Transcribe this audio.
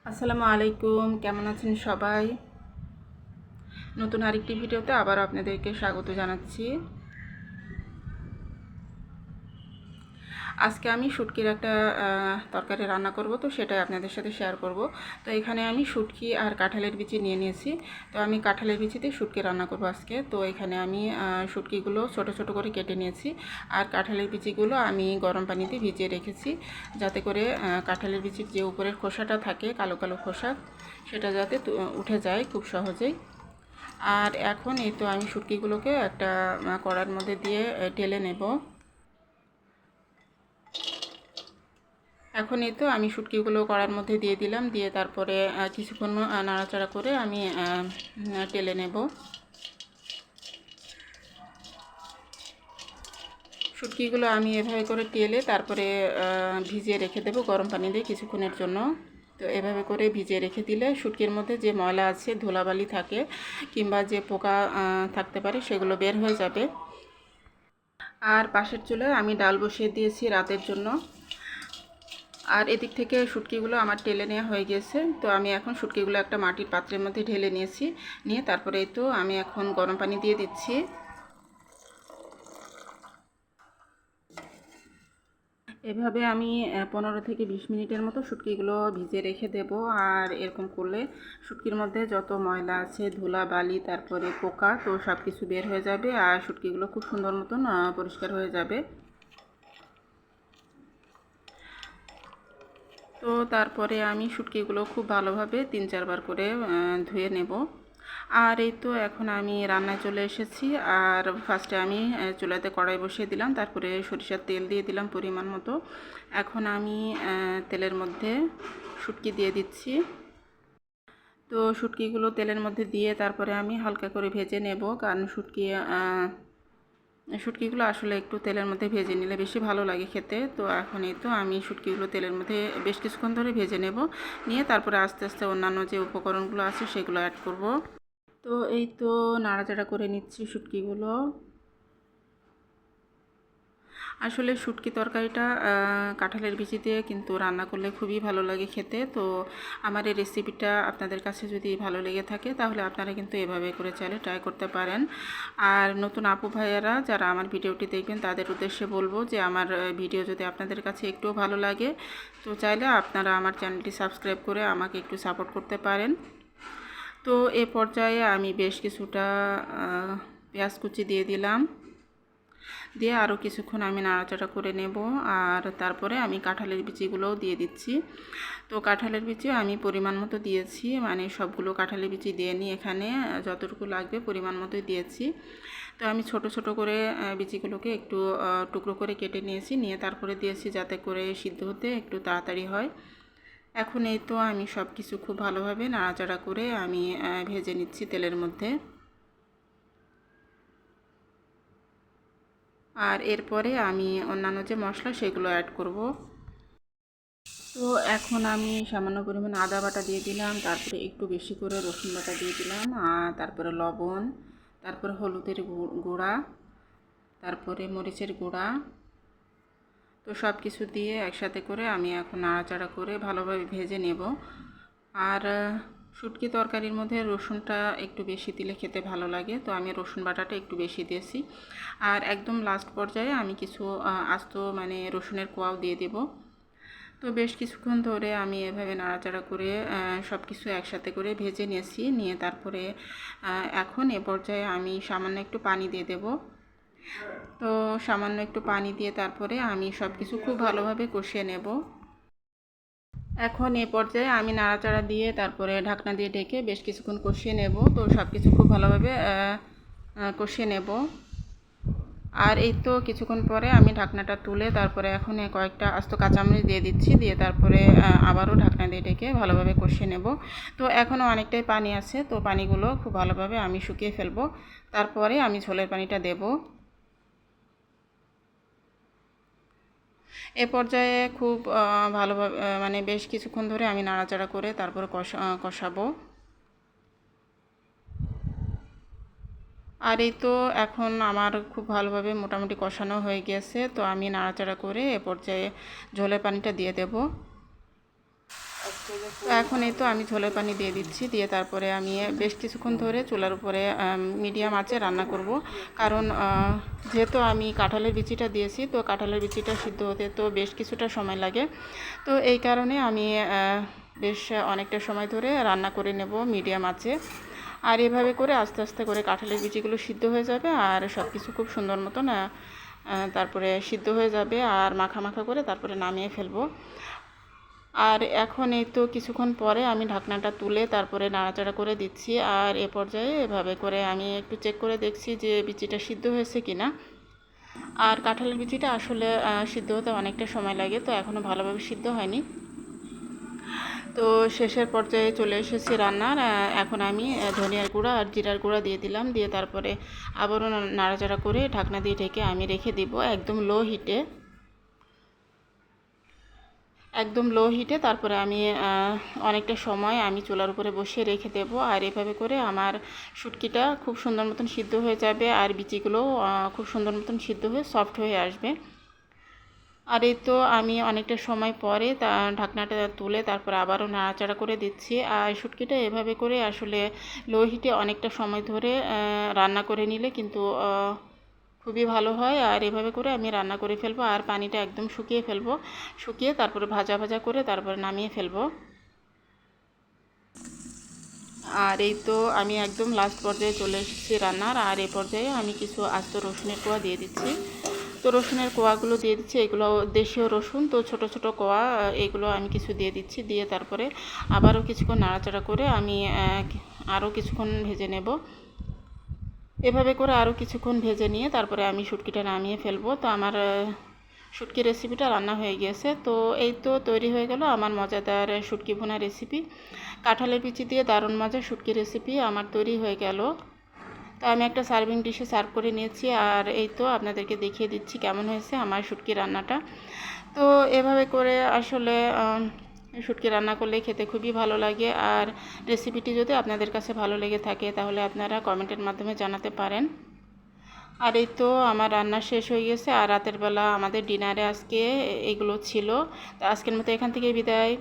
আসসালামু আলাইকুম, কেমন আছেন সবাই? নতুন আরেকটি ভিডিওতে আবার আপনাদেরকে স্বাগত জানাচ্ছি। আজকে আমি শুটকির একটা তরকারি রান্না করব, তো সেটাই আপনাদের সাথে শেয়ার করব। তো এখানে আমি শুটকি আর কাঁঠালের বিচি নিয়ে নিয়েছি। তো আমি কাঁঠালের বিচিতে শুটকি রান্না করব আজকে। তো এখানে আমি শুটকিগুলো ছোট ছোট করে কেটে নিয়েছি, আর কাঁঠালের বিচিগুলো আমি গরম পানিতে ভিজিয়ে রেখেছি, যাতে করে কাঁঠালের বিচির যে উপরের খোসাটা থাকে, কালো কালো খোসা, সেটা যাতে উঠে যায় খুব সহজেই। আর এখন এই তো আমি শুটকিগুলোকে একটা কড়ার মধ্যে দিয়ে ঢেলে নেব। এখন এই তো আমি শুটকিগুলো কড়ার মধ্যে দিয়ে দিলাম, দিয়ে তারপরে কিছুক্ষণ নাড়াচাড়া করে আমি টেলে নেব। শুটকিগুলো আমি এভাবে করে টেলে তারপরে ভিজিয়ে রেখে দেবো গরম পানি দিয়ে কিছুক্ষণের জন্য। তো এভাবে করে ভিজিয়ে রেখে দিলে শুটকির মধ্যে যে ময়লা আছে, ধুলাবালি থাকে কিংবা যে পোকা থাকতে পারে, সেগুলো বের হয়ে যাবে। আর পাশের চুলায় আমি ডাল বসিয়ে দিয়েছি রাতের জন্য। আর এদিক থেকে শুটকিগুলো আমার টেলে নেওয়া হয়ে গেছে। তো আমি এখন শুটকিগুলো একটা মাটির পাত্রের মধ্যে ঢেলে নিয়েছি, নিয়ে তারপরে তো আমি এখন গরম পানি দিয়ে দিচ্ছি। এভাবে আমি 15 থেকে 20 মিনিটের মতো শুটকিগুলো ভিজে রেখে দেব। আর এরকম করলে শুটকির মধ্যে যত ময়লা আছে, ধুলা বালি, তারপরে পোকা, তো সব কিছু বের হয়ে যাবে আর শুটকিগুলো খুব সুন্দর মতন পরিষ্কার হয়ে যাবে। তো তারপরে আমি শুটকিগুলো খুব ভালোভাবে 3-4 বার করে ধুয়ে নেব। আর এই তো এখন আমি রান্নায় চলে এসেছি। আর ফার্স্টে আমি চুলাতে কড়াই বসিয়ে দিলাম, তারপরে সরিষার তেল দিয়ে দিলাম পরিমাণ মতো। এখন আমি তেলের মধ্যে শুটকি দিয়ে দিচ্ছি। তো শুটকিগুলো তেলের মধ্যে দিয়ে তারপরে আমি হালকা করে ভেজে নেব, কারণ শুটকিগুলো আসলে একটু তেলের মধ্যে ভেজে নিলে বেশি ভালো লাগে খেতে। তো এখন এই তো আমি শুটকিগুলো তেলের মধ্যে বেশ কিছুক্ষণ ধরে ভেজে নেব, নিয়ে তারপরে আস্তে আস্তে অন্যান্য যে উপকরণগুলো আছে সেগুলো অ্যাড করব। তো এই তো নাড়াচাড়া করে নিচ্ছি শুটকিগুলো। আসলে শুটকি তরকারিটা কাঁঠালের বিচি দিয়ে কিন্তু রান্না করলে খুবই ভালো লাগে খেতে। তো আমার এই রেসিপিটা আপনাদের কাছে যদি ভালো লেগে থাকে, তাহলে আপনারা কিন্তু এভাবে করে চাইলে ট্রাই করতে পারেন। আর নতুন আপু ভাইয়ারা যারা আমার ভিডিওটি দেখবেন, তাদের উদ্দেশ্যে বলবো যে আমার ভিডিও যদি আপনাদের কাছে একটু ভালো লাগে, তো চাইলে আপনারা আমার চ্যানেলটি সাবস্ক্রাইব করে আমাকে একটু সাপোর্ট করতে পারেন। তো এ পর্যায়ে আমি বেশ কিছুটা পেঁয়াজ কুচি দিয়ে দিলাম, দিয়ে আরও কিছুক্ষণ আমি নাড়াচাড়া করে নেব। আর তারপরে আমি কাঁঠালের বিচিগুলোও দিয়ে দিচ্ছি। তো কাঁঠালের বিচিও আমি পরিমাণ মতো দিয়েছি, মানে সবগুলো কাঁঠালের বিচি দিয়ে নিই, এখানে যতটুকু লাগবে পরিমাণ মতোই দিয়েছি। তো আমি ছোট ছোট করে বিচিগুলোকে একটু টুকরো করে কেটে নিয়েছি, নিয়ে তারপরে দিয়েছি, যাতে করে সিদ্ধ হতে একটু তাড়াতাড়ি হয়। এখন এই তো আমি সব কিছু খুব ভালোভাবে নাড়াচাড়া করে আমি ভেজে নিচ্ছি তেলের মধ্যে। আর এরপরে আমি অন্যান্য যে মশলা সেগুলো অ্যাড করব। তো এখন আমি সামান্য পরিমাণ আদা বাটা দিয়ে দিলাম, তারপরে একটু বেশি করে রসুন বাটা দিয়ে দিলাম, আর তারপরে লবণ, তারপরে হলুদের গুঁড়া, তারপরে মরিচের গুঁড়া। তো সব কিছু দিয়ে একসাথে করে আমি এখন নাড়াচাড়া করে ভালোভাবে ভেজে নেব। আর শুটকি তরকারির মধ্যে রসুনটা একটু বেশি দিলে খেতে ভালো লাগে, তো আমি রসুন বাটাটা একটু বেশি দিয়েছি। আর একদম লাস্ট পর্যায়ে আমি কিছু আস্ত মানে রসুনের কোয়াও দিয়ে দেব। তো বেশ কিছুক্ষণ ধরে আমি এভাবে নাড়াচাড়া করে সব কিছু একসাথে করে ভেজে নিয়েছি, নিয়ে তারপরে এখন এ পর্যায়ে আমি সামান্য একটু পানি দিয়ে দেব। তো সামান্য একটু পানি দিয়ে তারপরে আমি সব কিছু খুব ভালোভাবে কষিয়ে নেব। এখন এ পর্যায়ে আমি নাড়াচাড়া দিয়ে তারপরে ঢাকনা দিয়ে ঢেকে বেশ কিছুক্ষণ কষিয়ে নেব। তো সব কিছু খুব ভালোভাবে কষিয়ে নেব। আর এই তো কিছুক্ষণ পরে আমি ঢাকনাটা তুলে তারপরে এখন কয়েকটা আস্ত কাঁচামরিচ দিয়ে দিচ্ছি, দিয়ে তারপরে আবারও ঢাকনা দিয়ে ঢেকে ভালোভাবে কষিয়ে নেব। তো এখনও অনেকটাই পানি আছে, তো পানিগুলো খুব ভালোভাবে আমি শুকিয়ে ফেলবো, তারপরে আমি ঝোলের পানিটা দেব। এ পর্যায়ে খুব ভালোভাবে মানে বেশ কিছুক্ষণ ধরে আমি নাড়াচাড়া করে তারপরে কষাবো। আর এই তো এখন আমার খুব ভালোভাবে মোটামুটি কষানো হয়ে গেছে। তো আমি নাড়াচাড়া করে এ পর্যায়ে ঝোলের পানিটা দিয়ে দেব। তো এখন এই তো আমি ঝোলের পানি দিয়ে দিচ্ছি, দিয়ে তারপরে আমি বেশ কিছুক্ষণ ধরে চুলার উপরে মিডিয়াম আঁচে রান্না করব। কারণ যেহেতু আমি কাঁঠালের বিচিটা দিয়েছি, তো কাঁঠালের বিচিটা সিদ্ধ হতে তো বেশ কিছুটা সময় লাগে। তো এই কারণে আমি বেশ অনেকটা সময় ধরে রান্না করে নেব মিডিয়াম আঁচে। আর এভাবে করে আস্তে আস্তে করে কাঁঠালের বিচিগুলো সিদ্ধ হয়ে যাবে আর সব কিছু খুব সুন্দর মতন তারপরে সিদ্ধ হয়ে যাবে আর মাখা মাখা করে তারপরে নামিয়ে ফেলবো। আর এখন এই তো কিছুক্ষণ পরে আমি ঢাকনাটা তুলে তারপরে নাড়াচাড়া করে দিচ্ছি। আর এ পর্যায়ে এভাবে করে আমি একটু চেক করে দেখছি যে বিচিটা সিদ্ধ হয়েছে কিনা। আর কাঁঠালের বিচিটা আসলে সিদ্ধ হতে অনেকটা সময় লাগে, তো এখনও ভালোভাবে সিদ্ধ হয়নি। তো শেষের পর্যায়ে চলে এসেছি রান্নার। এখন আমি ধনিয়ার গুঁড়া আর জিরার গুঁড়া দিয়ে দিলাম, দিয়ে তারপরে আবারও নাড়াচাড়া করে ঢাকনা দিয়ে ঢেকে আমি রেখে দিব একদম লো হিটে। একদম লো হিটে তারপরে আমি অনেকটা সময় আমি চুলার উপরে বসিয়ে রেখে দেবো। আর এভাবে করে আমার শুটকিটা খুব সুন্দর মতন সিদ্ধ হয়ে যাবে আর বিচিগুলোও খুব সুন্দর মতন সিদ্ধ হয়ে সফট হয়ে আসবে। আর এই তো আমি অনেকটা সময় পরে ঢাকনাটা তুলে তারপর আবারও নাড়াচাড়া করে দিচ্ছি। আর শুটকিটা এভাবে করে আসলে লো হিটে অনেকটা সময় ধরে রান্না করে নিলে কিন্তু খুবই ভালো হয়। আর এভাবে করে আমি রান্না করে ফেলবো আর পানিটা একদম শুকিয়ে ফেলবো, শুকিয়ে তারপরে ভাজা ভাজা করে তারপরে নামিয়ে ফেলবো। আর এই তো আমি একদম লাস্ট পর্যায়ে চলে এসেছি রান্নার। আর এই পর্যায়ে আমি কিছু আস্ত রসুনের কোয়া দিয়ে দিচ্ছি। তো রসুনের কোয়াগুলো দিয়ে দিচ্ছি, এগুলো দেশীয় রসুন, তো ছোট ছোট কোয়া, এগুলো আমি কিছু দিয়ে দিচ্ছি। দিয়ে তারপরে আবারও কিছুক্ষণ নাড়াচাড়া করে আমি আরও কিছুক্ষণ ভেজে নেব। এভাবে করে আরও কিছুক্ষণ ভেজে নিয়ে তারপরে আমি শুটকিটা নামিয়ে ফেলবো। তো আমার শুটকি রেসিপিটা রান্না হয়ে গিয়েছে। তো এই তো তৈরি হয়ে গেল আমার মজাদার শুটকি ভুনা রেসিপি। কাঁঠালের বিচি দিয়ে দারুণ মজার শুটকি রেসিপি আমার তৈরি হয়ে গেল। তো আমি একটা সার্ভিং ডিশে সার্ভ করে নিয়েছি। আর এই তো আপনাদেরকে দেখিয়ে দিচ্ছি কেমন হয়েছে আমার শুটকি রান্নাটা। তো এভাবে করে আসলে শুটকি রান্না করলে খেতে খুবই ভালো লাগে। আর রেসিপিটি যদি আপনাদের কাছে ভালো লেগে থাকে তাহলে আপনারা কমেন্টের মাধ্যমে জানাতে পারেন। আর এই তো আমার রান্না শেষ হয়ে গেছে আর রাতের বেলা আমাদের ডিনারে আজকে এগুলো ছিল। তো আজকের মতো এখান থেকে বিদায়।